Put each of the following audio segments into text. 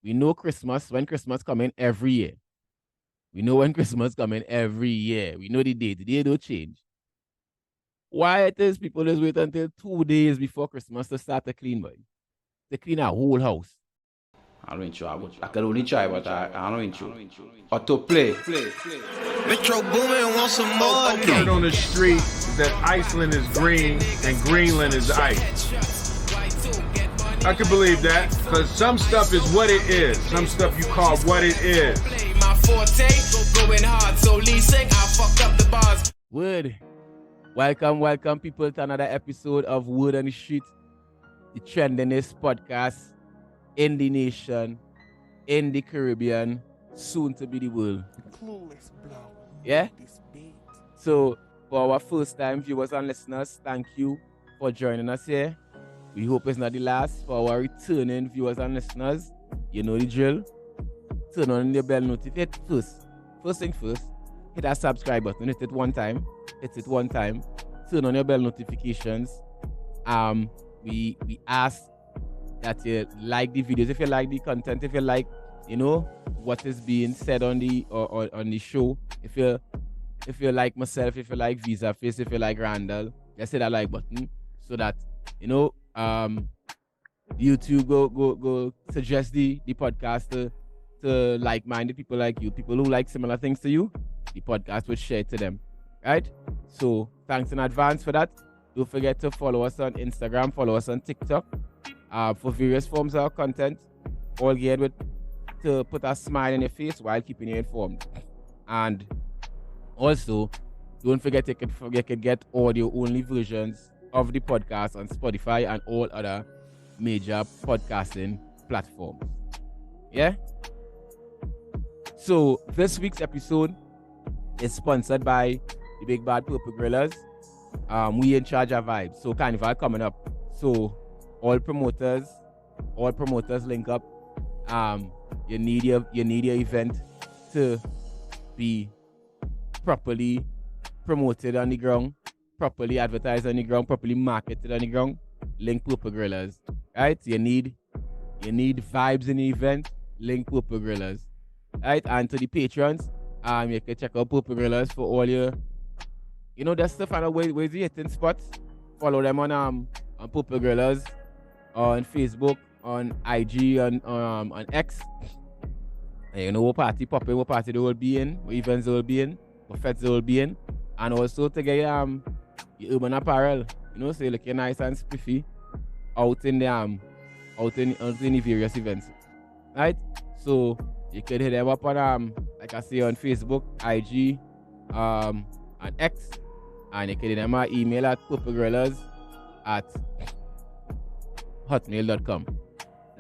We know when Christmas coming every year. We know when Christmas coming every year. We know the date. The day don't change. Why it is people just wait until 2 days before Christmas to start to clean, boy? To clean a whole house. I don't know. I can only try, but I don't know. Or to play. Metro Boomin want some more. Word on the street is that Iceland is green and Greenland is ice. I can believe that, because some stuff is what it is. Some stuff you call what it is. My forte, going hard, so leasing, I fucked up the bars. Word. Welcome people to another episode of Word on the Street, the trendingest podcast in the nation, in the Caribbean, soon to be the world. Clueless blow. Yeah? This beat. So, for our first time viewers and listeners, thank you for joining us here. We hope it's not the last. For our returning viewers and listeners, you know the drill. Turn on the bell notification first thing first, hit that subscribe button, hit it one time, turn on your bell notifications. We ask that you like the videos, if you like the content, if you like, what is being said on the on the show. If you like myself, if you like Vizaface, if you like Randall, just hit that like button so that YouTube go suggest the podcast to like-minded people like you, people who like similar things to you. The podcast will share it to them, right? So thanks in advance for that. Don't forget to follow us on Instagram, follow us on TikTok for various forms of content, all geared with to put a smile on your face while keeping you informed. And also, don't forget you can get audio-only versions of the podcast on Spotify and all other major podcasting platforms. Yeah? So, this week's episode is sponsored by the Big Bad Purple Grillers. We in charge of vibes. So, Carnival coming up. So, all promoters link up. You need your event to be properly promoted on the ground, properly advertised on the ground, properly marketed on the ground. Link Purple Grillers, right? You need vibes in the event. Link Purple Grillers, right? And to the patrons, you can check out Purple Grillers for all your, that's to find out where's the hitting spots. Follow them on Purple Grillers on Facebook, on IG, on X. And what party popping, what party they will be in, what events they will be in, what fets they will be in, and also to get your urban apparel, so you look nice and spiffy out in the various events, right? So you can hit them up on like I say on Facebook, IG, and X, and you can hit them an email at purplegrillers@hotmail.com.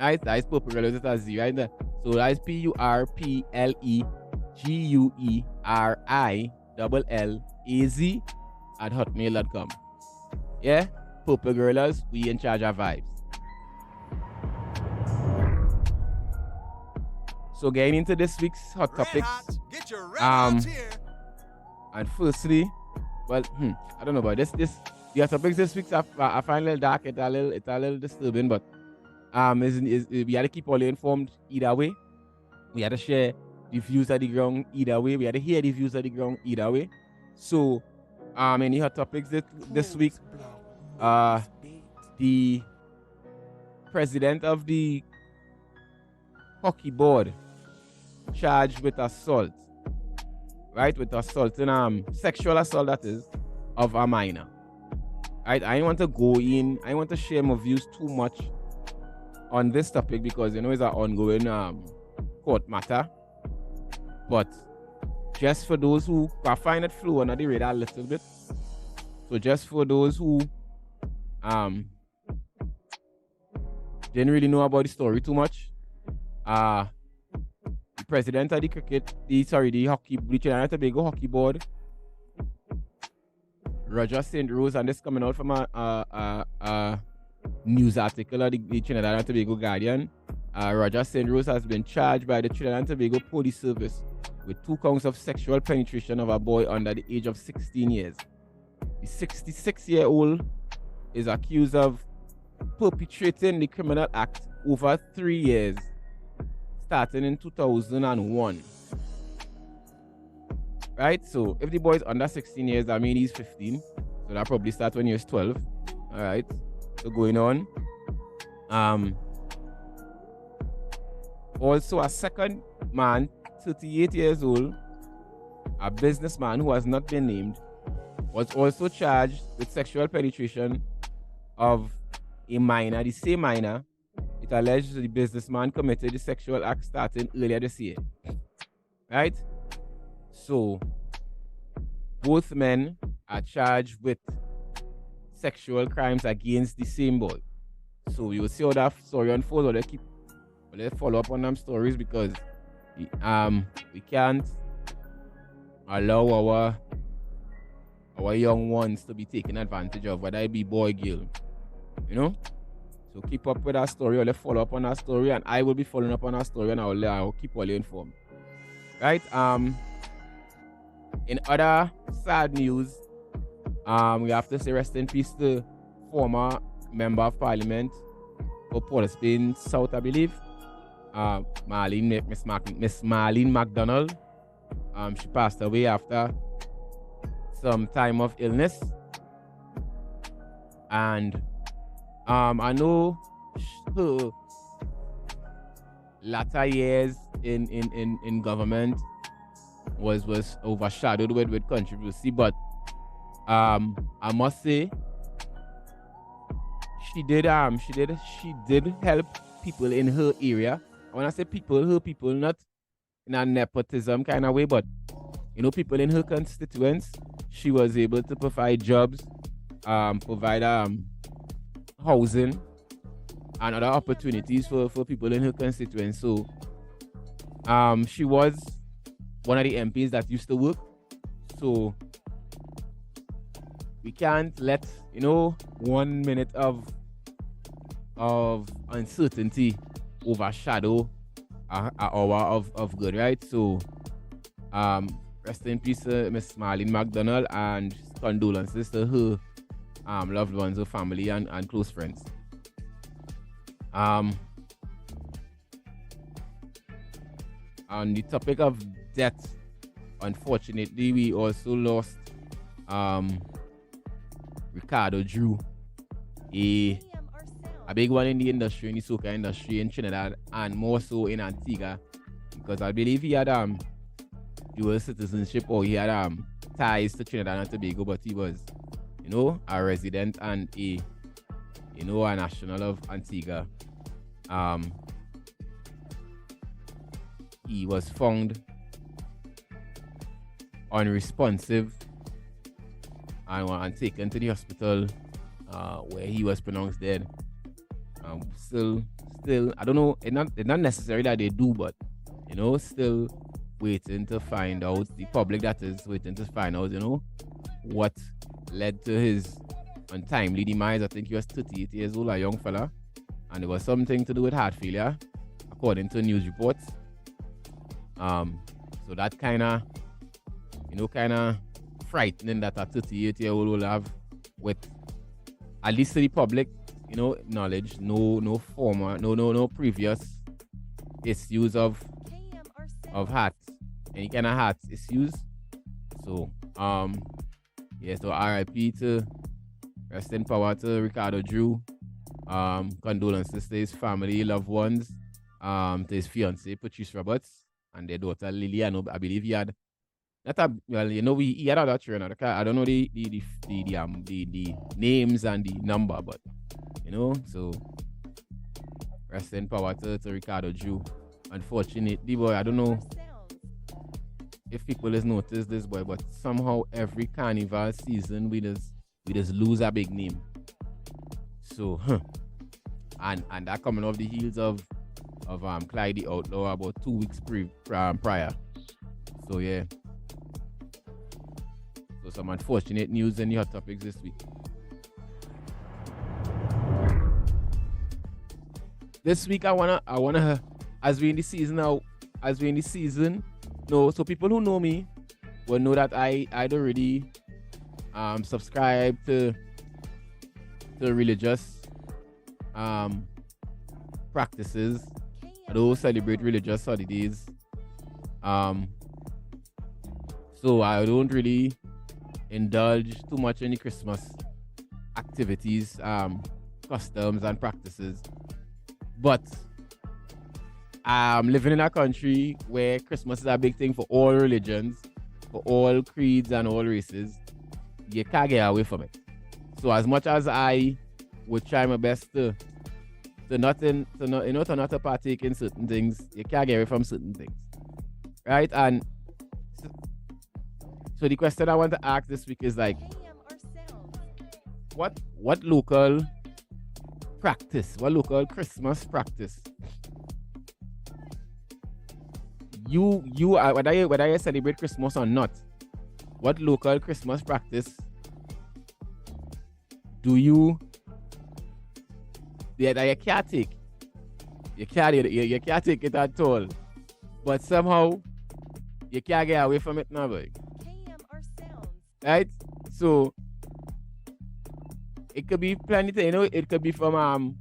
Right? That is Purple Grillers with a Z right there. So that is PURPLEGURILLAZ@hotmail.com. Yeah? Purple Grillers, we in charge of vibes. So getting into this week's hot topics. And firstly, well, I don't know about this. The hot topics this week I find a little dark, it's a little disturbing, but we had to keep all you informed either way. We had to share the views of the ground either way. We had to hear the views of the ground either way. So, any hot topics this week? The president of the hockey board charged with assault, right? With assaulting, sexual assault, that is, of a minor. Right? I don't want to go in. I want to share my views too much on this topic because it's an ongoing court matter. But just for those who I find it flew under the radar a little bit. So just for those who didn't really know about the story too much, the president of the the Trinidad and Tobago hockey board, Roger St. Rose, and this coming out from a news article of the Trinidad and Tobago Guardian. Roger St. Rose has been charged by the Trinidad and Tobago Police Service with 2 counts of sexual penetration of a boy under the age of 16 years. The 66-year-old is accused of perpetrating the criminal act over 3 years starting in 2001. Right? So if the boy is under 16 years, that means he's 15. So that probably starts when he was 12. All right. So going on. Also a second man, 38 years old, a businessman who has not been named, was also charged with sexual penetration of a minor, the same minor. It alleged the businessman committed the sexual act starting earlier this year. Right? So, both men are charged with sexual crimes against the same boy. So, you will see how that story unfolds, let's follow up on them stories because we can't allow our young ones to be taken advantage of, whether it be boy, girl. You know? So keep up with our story, or let's follow up on our story, and I will be following up on our story, and I'll keep all you informed. Right? In other sad news, we have to say rest in peace to former member of parliament for Port of Spain South, I believe. Miss Marlene McDonald. She passed away after some time of illness, and I know her latter years in government was overshadowed with controversy, but I must say she did help people in her area. When I say people, her people, not in a nepotism kind of way, but people in her constituents. She was able to provide jobs, provide housing and other opportunities for people in her constituents. So she was one of the MPs that used to work. So we can't let 1 minute of uncertainty overshadow an hour of good, right? So rest in peace, Miss Marlene McDonald, and condolences to her loved ones, her family, and close friends. On the topic of death, unfortunately, we also lost Ricardo Drue, a big one in the industry, in the soca industry in Trinidad, and more so in Antigua, because I believe he had dual citizenship, or he had ties to Trinidad and Tobago, but he was a resident and a national of Antigua. He was found unresponsive and taken to the hospital, where he was pronounced dead. Still, I don't know. It's not necessary that they do, but still waiting to find out. The public that is waiting to find out, what led to his untimely demise. I think he was 38 years old, a young fella, and it was something to do with heart failure, according to news reports. So that kind of frightening that a 38-year-old will have, with, at least to the public, knowledge, no previous issues of heart, any kind of heart issues. So so RIP to, rest in power to Ricardo Drue. Condolences to his family, loved ones, to his fiancée Patrice Roberts, and their daughter Lily. I believe he had he had other children. I don't know the names and the number, but so rest in power to Ricardo Drue. Unfortunately, boy, I don't know if people has noticed this, boy, but somehow every carnival season we just lose a big name. So and that coming off the heels of Clyde the Outlaw about 2 weeks prior. So yeah. So some unfortunate news in the hot topics this week. This week I wanna as we in the season, so people who know me will know that I don't really subscribe to religious practices I don't celebrate religious holidays. So I don't really indulge too much in the Christmas activities, customs and practices. But I'm living in a country where Christmas is a big thing for all religions, for all creeds and all races. You can't get away from it. So as much as I would try my best to not partake in certain things, you can't get away from certain things, right? And so the question I want to ask this week is like, what local practice, what local Christmas practice you whether you celebrate Christmas or not, what local Christmas practice do you that you can't take? You can't take it at all. But somehow you can't get away from it now, boy. Right? So it could be plenty, it could be from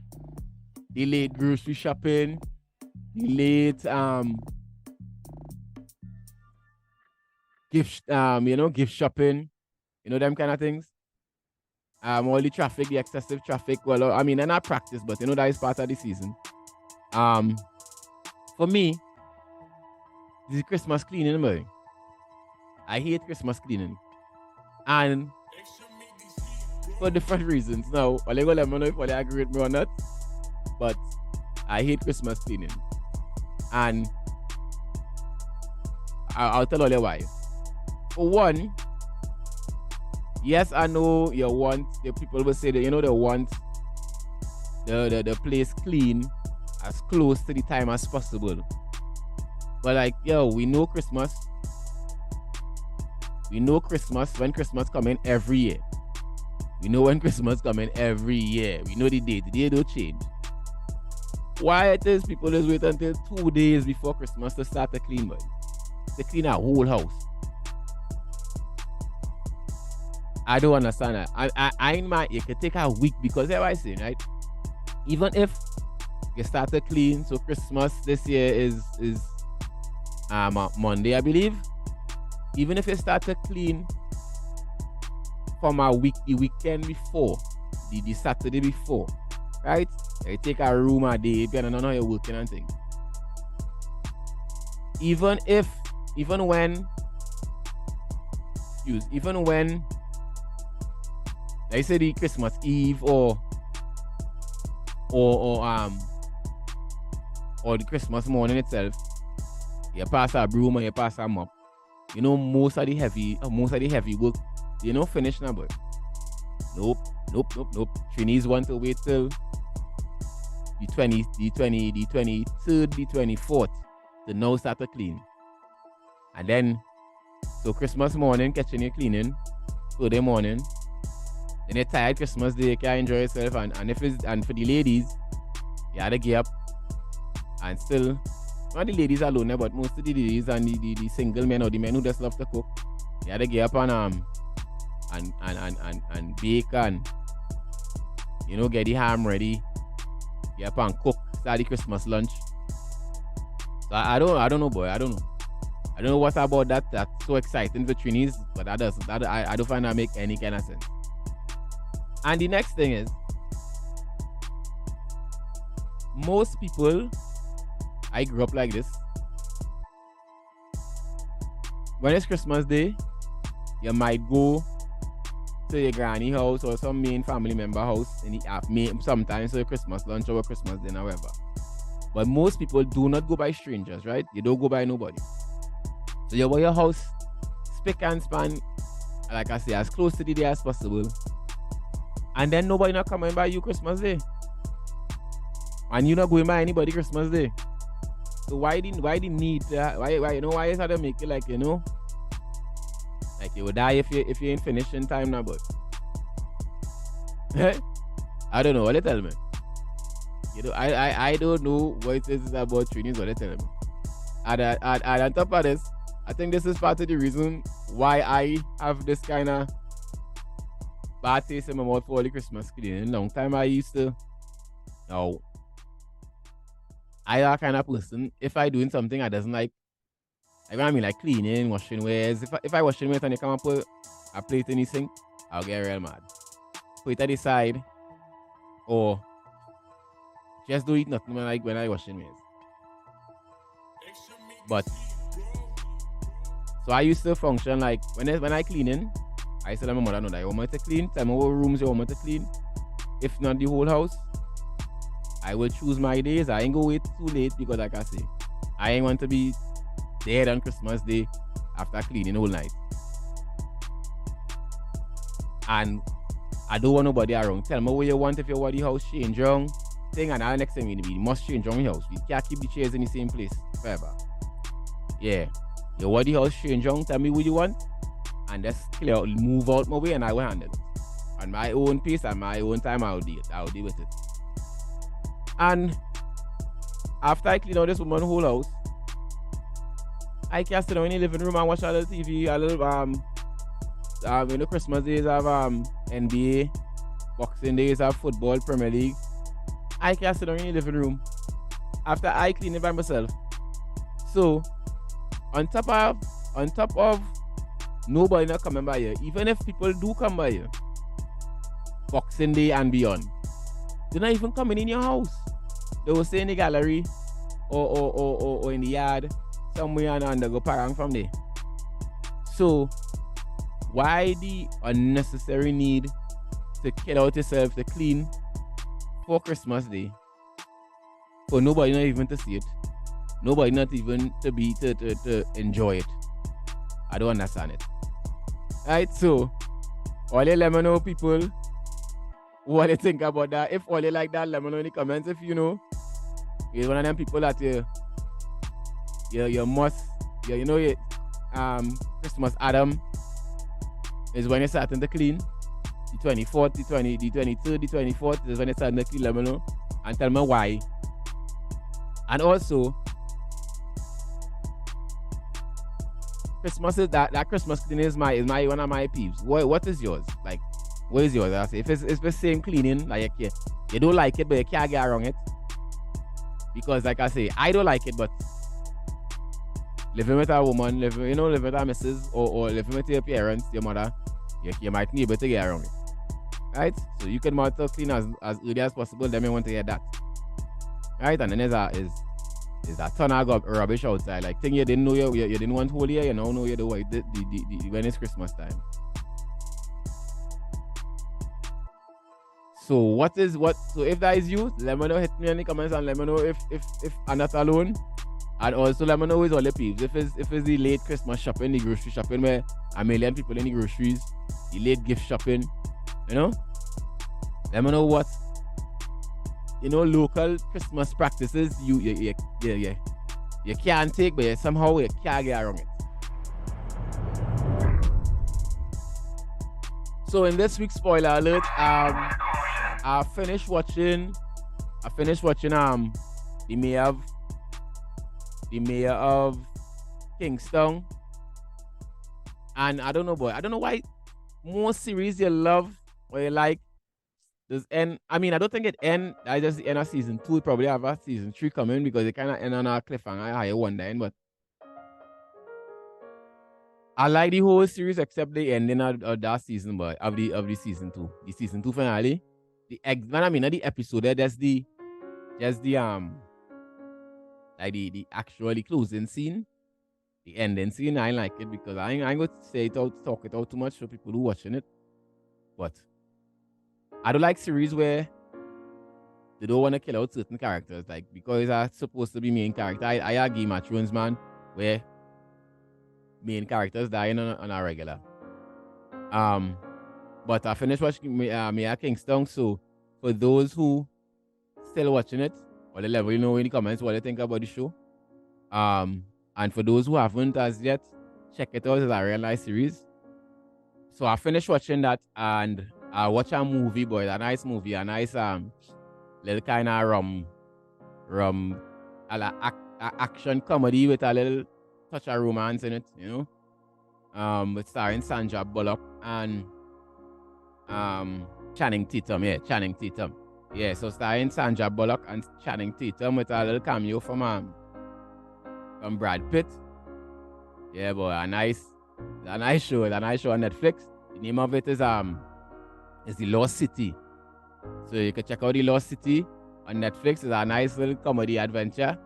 the late grocery shopping, the late gift shopping, them kind of things. All the traffic, the excessive traffic. Well, I mean, they're not practice, but that is part of the season. For me, this is Christmas cleaning, boy. I hate Christmas cleaning, and for different reasons. Now, I'm gonna let me know if you agree with me or not, but I hate Christmas cleaning, and I'll tell you why. For one, yes, I know the people will say that, they want the place clean as close to the time as possible. But like, we know Christmas. We know Christmas when Christmas coming every year. We know when Christmas coming every year. We know the date. The day don't change. Why it is people just wait until 2 days before Christmas to start to clean, boy? To clean our whole house. I don't understand that. I mind it could take a week because that's what I say, right? Even if you start to clean, so Christmas this year is Monday, I believe. Even if you start to clean from the weekend before, the Saturday before, right? You take a room a day, depending on how you're working and things. Even when, like say the Christmas Eve or the Christmas morning itself, you pass a broom or you pass a mop. Most of the heavy work, finish now, but nope. Trainees want to wait till the 23rd, the 24th to now start to clean. And then, so Christmas morning, catching you cleaning, Friday morning, then you're tired Christmas Day, you can enjoy yourself, and for the ladies, you had to get up and still, not the ladies alone, but most of the ladies and the single men or the men who just love to cook, you had to get up and bake and get the ham ready, get up and cook, start the Christmas lunch. So I don't know, boy. I don't know what about that's so exciting for trainees, but I don't find that make any kind of sense. And the next thing is, most people, I grew up like this. When it's Christmas Day, you might go to your granny house or some main family member house in the afternoon, sometimes for a Christmas lunch or a Christmas dinner, whatever. But most people do not go by strangers, right? You don't go by nobody. So you want your house spick and span, like I say, as close to the day as possible. And then nobody not coming by you Christmas Day. And you not going by anybody Christmas Day. So why the need why why is that to make it like like you would die if you ain't finished in time now, but I don't know what they tell me. I don't know what it is about trainees, what they tell me. And on top of this, I think this is part of the reason why I have this kind of bad taste in my mouth for all the Christmas cleaning. Long time I used to I are kind of person, if I doing something I doesn't like what I mean, like cleaning, washing wares. If I washing wares and you come and put a plate in the sink, I'll get real mad. Put it at the side, or just do it nothing like when I washing wares. But so I used to function like when I cleaning, I tell my mother no that you want me to clean, tell me what rooms you want me to clean. If not the whole house, I will choose my days. I ain't go wait too late because like I say, I ain't want to be dead on Christmas Day after cleaning all night. And I don't want nobody around. Tell me what you want if you want the house change wrong thing, and the next thing we must change wrong the house. We can't keep the chairs in the same place forever. Yeah. You want the house change wrong, tell me what you want, and just clear out, move out my way and I will handle it. On my own pace and my own time, I'll deal with it. And after I clean out this woman's whole house, I can sit down in the living room and watch a little TV, a little in the Christmas days have NBA, Boxing days have football, Premier League. I can sit down in the living room after I clean it by myself. So on top of nobody not coming by here, even if people do come by here, Boxing Day and beyond, they're not even coming in your house. They will stay in the gallery or in the yard somewhere and they go parang from there. So why the unnecessary need to kill out yourself to clean for Christmas Day for nobody not even to see it, nobody not even to be to enjoy it? I don't understand it. Right, so all you let me know people what you think about that. If all you like that, let me know in the comments. If you know you're one of them people that you must Christmas Adam is when you're starting to clean. The 24th, the 23rd, the 24th is when you're starting to clean. Let me know and tell me why. And also Christmas is that Christmas cleaning is my one of my peeves. What is yours? Like, what is yours? I say if it's the same cleaning, like you don't like it, but you can't get around it. Because like I say, I don't like it, but living with a woman, living with a missus, or living with your parents, your mother, you might be able to get around it. Right? So you can monitor clean as early as possible, then you want to hear that. Right? And then there's a ton of rubbish outside. Like thing you didn't know you didn't want whole year, you now know you do when it's Christmas time. So so if that is you, let me know, hit me in the comments and let me know if I'm not alone. And also let me know who's all the peeps. If it's the late Christmas shopping, the grocery shopping where a million people in the groceries, the late gift shopping, let me know what local Christmas practices you can't take, but somehow you can't get around it. So in this week's spoiler alert, I finished watching the mayor of Kingston, and I don't know why most series you love or you like does end. I mean, I don't think it end. I just the end of season 2. It probably have a season 3 coming because it kind of end on a cliffhanger. I wonder, but I like the whole series except the ending of that season, but of the season 2, the season 2 finale. Not the episode there. That's the actually closing scene, the ending scene. I like it because I ain't going to say it out, talk it out too much for people who watching it. But I don't like series where they don't want to kill out certain characters, like because are supposed to be main character. I a Game of Thrones man where main characters dying on a regular. But I finished watching Mayor Kingston. So for those who still watching it, or the level, in the comments what you think about the show. And for those who haven't as yet, check it out. It's a real nice series. So I finished watching that and I watched a movie, boy, a nice movie, a nice little kind of action comedy with a little touch of romance in it, It's starring Sandra Bullock and Channing Tatum. Yeah, so starring Sandra Bullock and Channing Tatum with a little cameo from Brad Pitt. Yeah, boy, a nice show. It's a nice show on Netflix. The name of it is The Lost City. So you can check out The Lost City on Netflix. It's a nice little comedy adventure.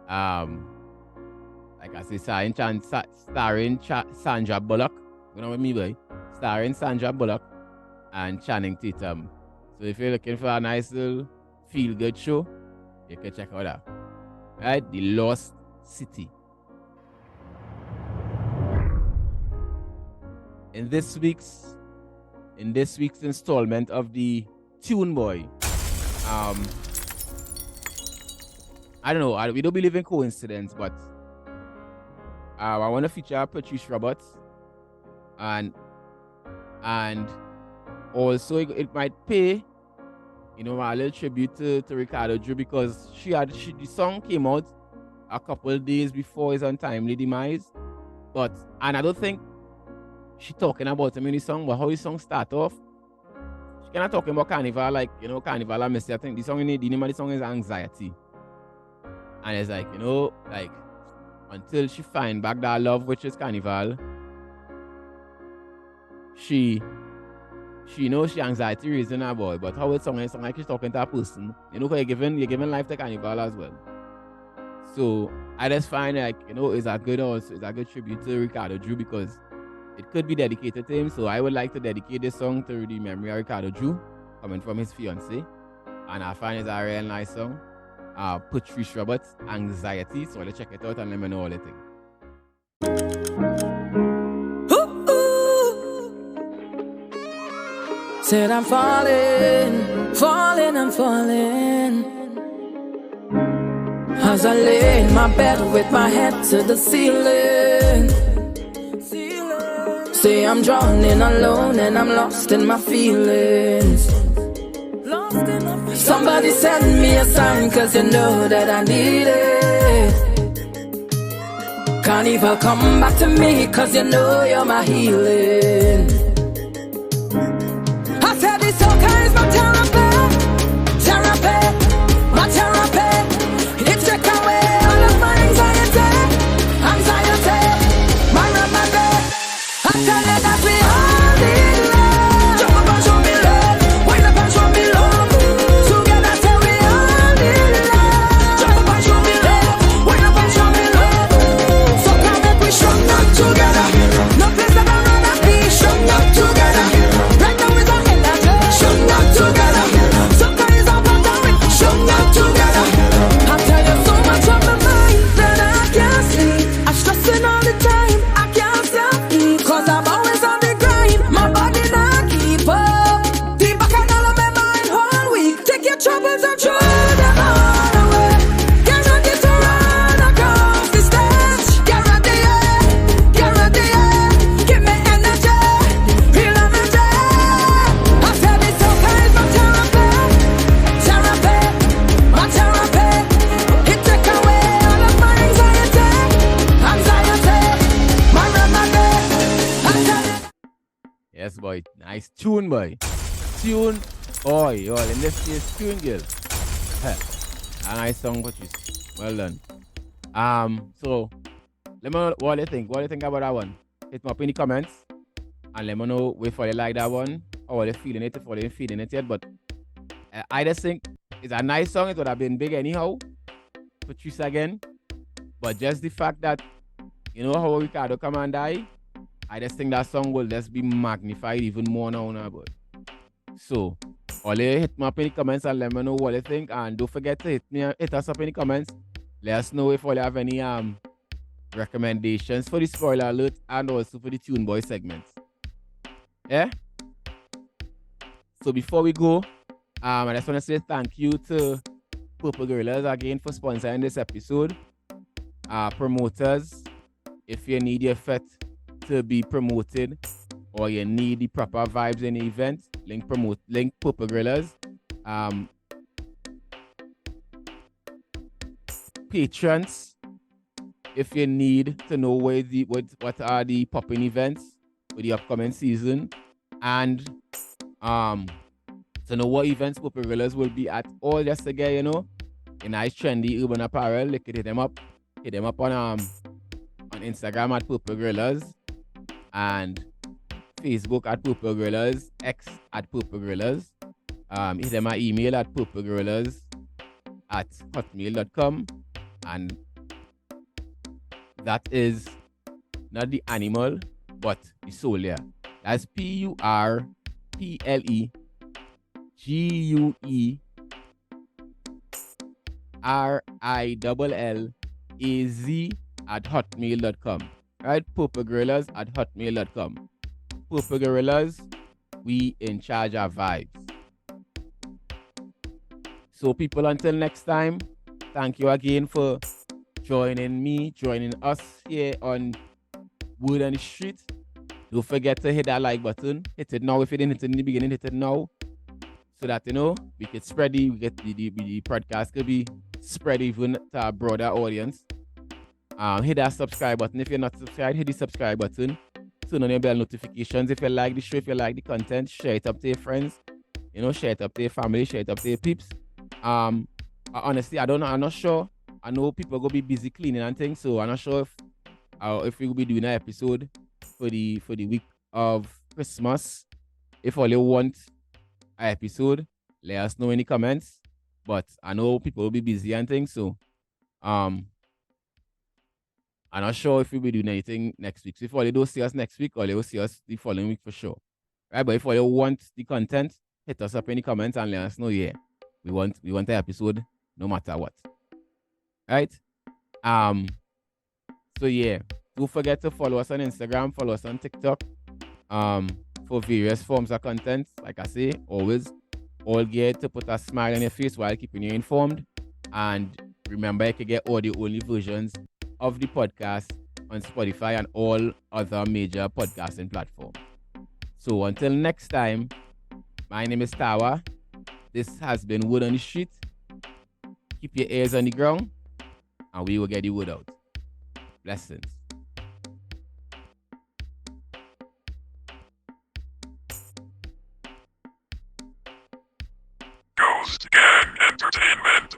Like I say, starring Sandra Bullock. You know what I mean, boy? Starring Sandra Bullock and Channing Tatum. So if you're looking for a nice little feel-good show, you can check out that. Right? The Lost City. In this week's installment of the Tune Boy, I don't know. We don't believe in coincidence, but I want to feature Patrice Roberts, and also it might pay, a little tribute to Ricardo Drue, because the song came out a couple of days before his untimely demise, and I don't think she talking about him in the song, but how his song start off, she kind of talking about Carnival, like, Carnival and Missy. I think the name of the song is Anxiety. And it's like, like, until she find back that love, which is Carnival, she she anxiety raising her boy, but how it's song like she's talking to a person. Because you're giving life to Carnival as well. So I just find it's a good tribute to Ricardo Drue, because it could be dedicated to him. So I would like to dedicate this song to the memory of Ricardo Drue, coming from his fiancée. And I find it's a real nice song. Patrice Roberts, Anxiety. So let's check it out and let me know all the things. Said I'm falling, I'm falling. As I lay in my bed with my head to the ceiling. Say I'm drowning alone and I'm lost in my feelings. Somebody send me a sign, cause you know that I need it. Carnival, come back to me, cause you know you're my healing. I said this soca is my therapy, my therapy. It take away all of my anxiety, my remedy. I tell you that we all need love. Jump up and show me love, wind up and show me love. Together say we all need love. Jump up and show me love, wind up and show me love. So come make we strong up together. No place that I'd rather be, strong up together. Right now is our energy, strong up together. Soca is our brother, strong up together. I tell you so much on my mind that I can't sleep. I'm stressing all the time, I can't stop. Cause I'm always on the grind, my body not keep up. Deep back and all of my mind whole week. Take your troubles and throw them all away. Get ready to run across the stage. Get ready, yeah. Get ready, yeah. Give me energy, real energy. I said this soca is my therapy, my therapy. It take away all of my anxiety, my remedy. I said it. Yes, boy. Nice tune, boy. Tune. Oh, yo, in this case, tune, girl. A nice song, Patrice. Well done. So, let me know what you think. What do you think about that one? Hit me up in the comments. And let me know if you like that one, or you're feeling it, if you ain't feeling it yet. But I just think it's a nice song. It would have been big anyhow. Patrice again. But just the fact that, how Ricardo come and die, I just think that song will just be magnified even more now, boy. So, all you hit me up in the comments and let me know what you think. And don't forget to hit us up in the comments. Let us know if you have any recommendations for the spoiler alert and also for the Tune Boy segments. Yeah? So before we go, I just want to say thank you to Purple Gorillas again for sponsoring this episode. Promoters, if you need your fet to be promoted or you need the proper vibes in the event, link Purple Gorillas. Patrons, if you need to know what are the popping events for the upcoming season, and to know what events Purple Gorillas will be at all, just to get, a nice trendy urban apparel. Look at hit them up on Instagram at Purple Gorillas and Facebook at Purple Gorillas, X at Purple Gorillas. Hit them my email at purplegorillas@hotmail.com, and that is not the animal but the soul there. That's PurpleGuillaz@hotmail.com. Right? purplegorillas@hotmail.com. Purple Gorillas, we in charge of vibes. So people, until next time, thank you again for joining us here on Word on the Street. Don't forget to hit that like button. Hit it now. If you didn't hit it in the beginning, hit it now. So that, we can spread the podcast could be spread even to a broader audience. Hit that subscribe button. If you're not subscribed, hit the subscribe button. Turn on your bell notifications. If you like the show, if you like the content, share it up to your friends. Share it up to your family, share it up to your peeps. Honestly, I don't know. I'm not sure. I know people gonna be busy cleaning and things, so I'm not sure if we will be doing an episode for the week of Christmas. If all you want an episode, let us know in the comments. But I know people will be busy and things, so I'm not sure if we'll be doing anything next week. So if all you don't see us next week, or they will see us the following week for sure. Right? But if all you want the content, hit us up in the comments and let us know. Yeah, we want the episode no matter what. Right? So yeah, don't forget to follow us on Instagram, follow us on TikTok, for various forms of content. Like I say, always all geared to put a smile on your face while keeping you informed. And remember, you can get audio-only versions of the podcast on Spotify and all other major podcasting platforms. So until next time, my name is Tawah. This has been Word on the Street. Keep your ears on the ground, and we will get the word out. Blessings. Ghost Gang Entertainment.